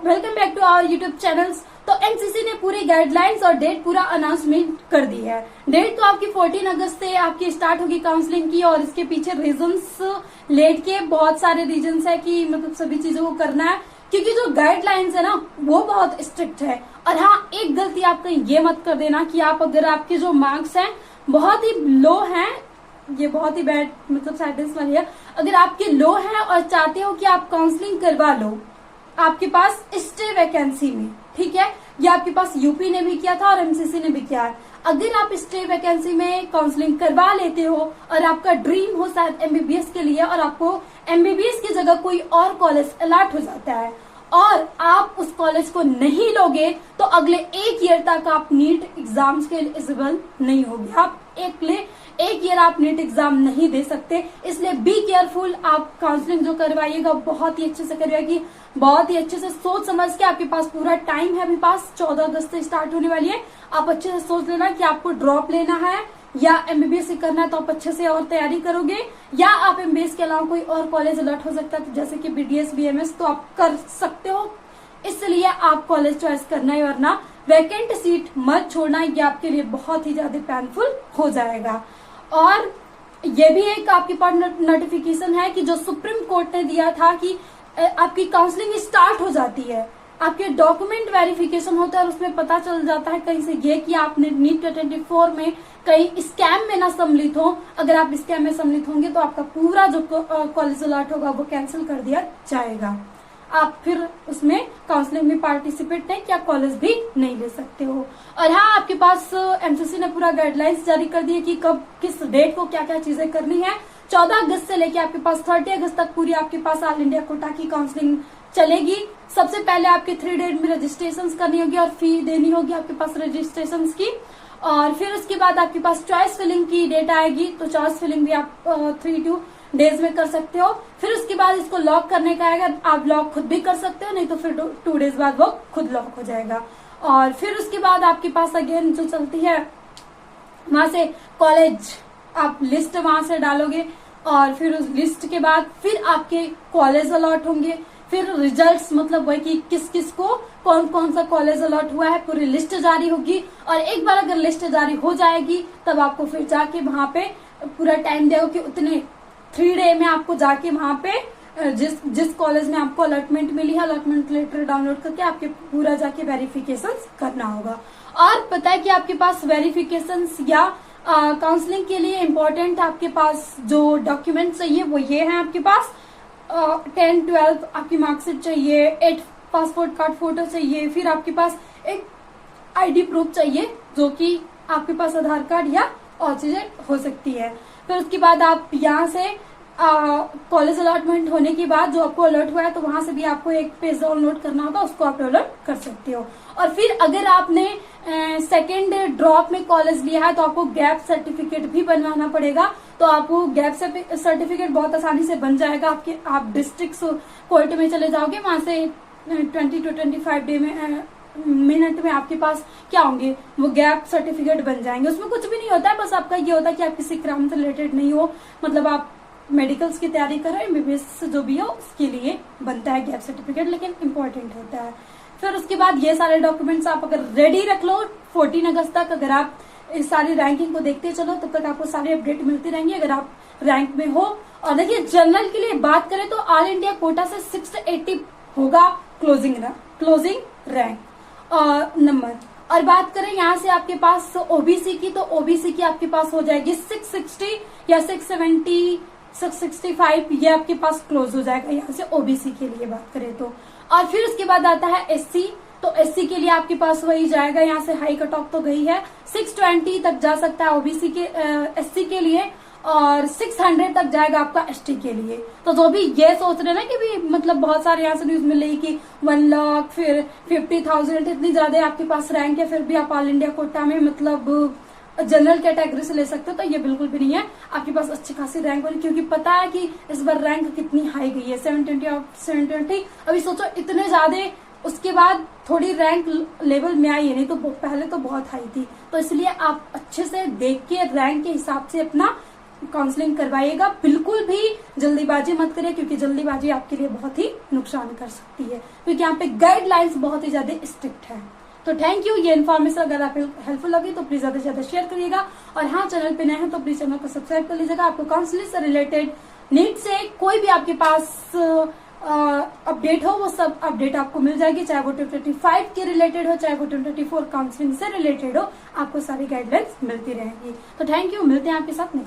Welcome back to our YouTube channels. तो NCC ने पूरी गाइडलाइंस और डेट पूरा अनाउंसमेंट कर दी है। डेट तो आपकी 14 अगस्त से आपकी स्टार्ट होगी काउंसलिंग की, और इसके पीछे रीजंस लेट के बहुत सारे रीजंस है कि मतलब सभी चीजों को करना है, क्योंकि जो गाइडलाइंस है ना वो बहुत स्ट्रिक्ट है। और हाँ, एक गलती आप कहीं ये मत कर देना कि आप अगर आपके जो मार्क्स हैं बहुत ही लो हैं, ये बहुत ही बैड मतलब सेंटेंस वाली है, अगर आपके लो हैं और चाहते हो कि आप काउंसलिंग करवा लो आपके पास स्टे वैकेंसी में, ठीक है, ये आपके पास यूपी ने भी किया था और एमसीसी ने भी किया है। अगर आप स्टे वैकेंसी में काउंसलिंग करवा लेते हो और आपका ड्रीम हो शायद एमबीबीएस के लिए, और आपको एमबीबीएस की जगह कोई और कॉलेज अलॉट हो जाता है और आप उस कॉलेज को नहीं लोगे, तो अगले एक ईयर तक आप नीट एग्जाम्स के एलिजिबल नहीं होगे। आप एक ईयर आप नीट एग्जाम नहीं दे सकते, इसलिए बी केयरफुल। आप काउंसलिंग जो करवाइएगा बहुत ही अच्छे से करवाइएगी, बहुत ही अच्छे से सोच समझ के। आपके पास पूरा टाइम है, अभी पास 14 अगस्त से स्टार्ट होने वाली है। आप अच्छे से सोच लेना कि आपको ड्रॉप लेना है या एमबीबीएस करना है, तो आप अच्छे से और तैयारी करोगे, या आप एमबीबीएस के अलावा कोई और कॉलेज अलॉट हो सकता है जैसे कि बीडीएस बीएमएस, तो आप कर सकते हो। इसलिए आप कॉलेज चॉइस करना है, वरना वैकेंट सीट मत छोड़ना, ये आपके लिए बहुत ही ज्यादा पेनफुल हो जाएगा। और ये भी एक आपके पास नोटिफिकेशन है कि जो सुप्रीम कोर्ट ने दिया था कि आपकी काउंसलिंग स्टार्ट हो जाती है, आपके डॉक्यूमेंट वेरिफिकेशन होता है और उसमें पता चल जाता है कहीं से ये कि आपने नीट 24 में कहीं स्कैम में ना सम्मिलित हो। अगर आप स्कैम में सम्मिलित होंगे तो आपका पूरा जो कॉलेज अलॉट होगा वो कैंसिल कर दिया जाएगा। आप फिर उसमें काउंसलिंग में पार्टिसिपेट नहीं किया, कॉलेज भी नहीं ले सकते हो। और हाँ, आपके पास एमसीसी ने पूरा गाइडलाइंस जारी कर दी है कि कब किस डेट को क्या क्या चीजें करनी है। 14 अगस्त से लेके आपके पास 30 अगस्त तक पूरी आपके पास ऑल इंडिया कोटा की काउंसलिंग चलेगी। सबसे पहले आपके 3 डेट में रजिस्ट्रेशन करनी होगी और फी देनी होगी आपके पास रजिस्ट्रेशन की, और फिर उसके बाद आपके पास चॉइस फिलिंग की डेट आएगी, तो चॉइस फिलिंग भी आप 3 डेज में कर सकते हो। फिर उसके बाद इसको लॉक करने का आएगा, आप लॉक खुद भी कर सकते हो, नहीं तो फिर 2 डेज बाद वो खुद लॉक हो जाएगा। और फिर उसके बाद आपके पास अगेन जो चलती है वहां से कॉलेज आप लिस्ट वहां से डालोगे, और फिर उस लिस्ट के बाद फिर आपके कॉलेज अलॉट होंगे। फिर रिजल्ट्स मतलब वही कि किस किस को कौन कौन सा कॉलेज अलॉट हुआ है पूरी लिस्ट जारी होगी। और एक बार अगर लिस्ट जारी हो जाएगी तब आपको फिर जाके वहां पे पूरा टाइम देगा कि उतने 3 डे में आपको जाके वहां पे जिस कॉलेज में आपको अलॉटमेंट मिली है अलॉटमेंट लेटर डाउनलोड करके आपके पूरा जाके वेरिफिकेशन करना होगा। और पता है कि आपके पास वेरिफिकेशन या काउंसलिंग के लिए इम्पोर्टेंट आपके पास जो डॉक्यूमेंट चाहिए वो ये है। आपके पास 10, 12 आपकी मार्कशीट चाहिए, 8 पासपोर्ट कार्ड फोटो चाहिए, फिर आपके पास एक आईडी प्रूफ चाहिए जो कि आपके पास आधार कार्ड या और चीजें हो सकती है। फिर उसके बाद आप यहाँ से कॉलेज अलॉटमेंट होने के बाद जो आपको अलॉट हुआ है तो वहां से भी आपको एक पेज डाउनलोड करना होगा, उसको आप डाउनलोड कर सकते हो। और फिर अगर आपने सेकेंड ड्रॉप में कॉलेज लिया है तो आपको गैप सर्टिफिकेट भी बनवाना पड़ेगा। तो आपको गैप सर्टिफिकेट बहुत आसानी से बन जाएगा। आप डिस्ट्रिक्ट कोर्ट में चले जाओगे, वहां से 20 to 25 डे में मिनट में आपके पास क्या होंगे वो गैप सर्टिफिकेट बन जाएंगे। उसमें कुछ भी नहीं होता है, बस आपका ये होता है कि आप किसी क्राइम से रिलेटेड नहीं हो, मतलब आप मेडिकल्स की तैयारी करें, एमबीबीएस जो भी हो उसके लिए बनता है गैप सर्टिफिकेट, लेकिन इम्पोर्टेंट होता है। फिर उसके बाद ये सारे डॉक्यूमेंट्स आप अगर रेडी रख लो 14 अगस्त तक, अगर आप इस सारी रैंकिंग को देखते चलो तब तक आपको सारी अपडेट मिलती रहेंगी अगर आप रैंक में हो। और जनरल के लिए बात करें तो ऑल इंडिया कोटा से 680 होगा क्लोजिंग रैंक नंबर। और बात करें यहाँ से आपके पास ओबीसी की, तो ओबीसी की आपके पास हो जाएगी 660 या 670 665, ये आपके पास क्लोज हो जाएगा यहाँ से ओबीसी के लिए बात करें तो। और फिर उसके बाद आता है एससी, तो एससी के लिए आपके पास वही जाएगा, यहाँ से हाई कट ऑफ तो गई है, 620 तक जा सकता है ओबीसी के एससी के लिए, और 600 तक जाएगा आपका एसटी के लिए। तो जो भी ये सोच रहे ना कि भी मतलब बहुत सारे यहाँ से न्यूज मिल रही कि 1 लाख फिर 50,000 इतनी ज्यादा आपके पास रैंक है, फिर भी आप ऑल इंडिया कोटा में मतलब जनरल कैटेगरी से ले सकते हो, तो ये बिल्कुल भी नहीं है। आपके पास अच्छी खासी रैंक होगी, क्योंकि पता है कि इस बार रैंक कितनी हाई गई है, 720 और 720। अभी सोचो इतने ज्यादा, उसके बाद थोड़ी रैंक लेवल में आई है, नहीं तो पहले तो बहुत हाई थी। तो इसलिए आप अच्छे से देख के रैंक के हिसाब से अपना काउंसलिंग करवाइएगा। बिल्कुल भी जल्दीबाजी मत करिए, क्योंकि जल्दीबाजी आपके लिए बहुत ही नुकसान कर सकती है, क्योंकि यहाँ पे गाइडलाइंस बहुत ही ज्यादा स्ट्रिक्ट है। तो थैंक यू। ये इन्फॉर्मेशन अगर आपको हेल्पफुल लगी तो प्लीज ज्यादा से ज्यादा शेयर करिएगा, और हाँ, चैनल पे नए हैं तो प्लीज चैनल को सब्सक्राइब कर लीजिएगा। आपको काउंसलिंग से रिलेटेड नीट से कोई भी आपके पास अपडेट हो, वो सब अपडेट आपको मिल जाएगी, चाहे वो 2025 के रिलेटेड हो, चाहे वो 2024 काउंसलिंग से रिलेटेड हो, आपको सारी गाइडलाइंस मिलती रहेंगी। तो थैंक यू, मिलते हैं आपके साथ।